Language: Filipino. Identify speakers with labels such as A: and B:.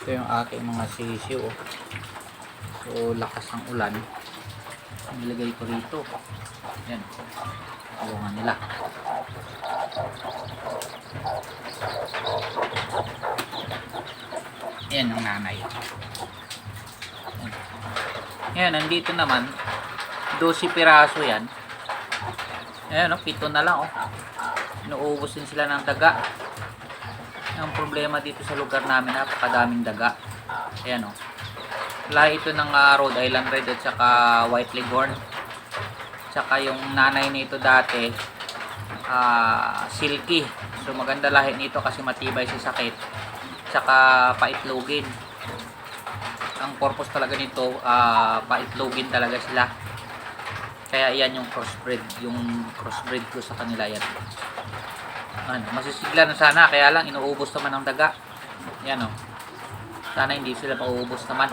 A: Ito yung aking mga sisiw. Oh. So lakas ng ulan. Nilagay ko rito. Yan. Tulungan nila. Yan ang nanay. Yan. Yan, nandito naman 12 piraso yan. Ayan, oh, 7 na lang, oh. Inuubos din sila ng daga. Ang problema dito sa lugar namin, napakadaming daga. Ayan, oh. Lahi ito ng Rhode Island Red at saka White Leghorn. Tsaka yung nanay nito dati, silky. So maganda lahi nito kasi matibay sa sakit. Tsaka paitlogin. Ang purpose talaga nito, paitlogin talaga sila. Kaya yan yung crossbreed. Yung crossbreed ko sa kanila yan. Ano, masisigla na sana. Kaya lang inuubos naman ng daga. Yan o. Sana hindi sila mauubos naman.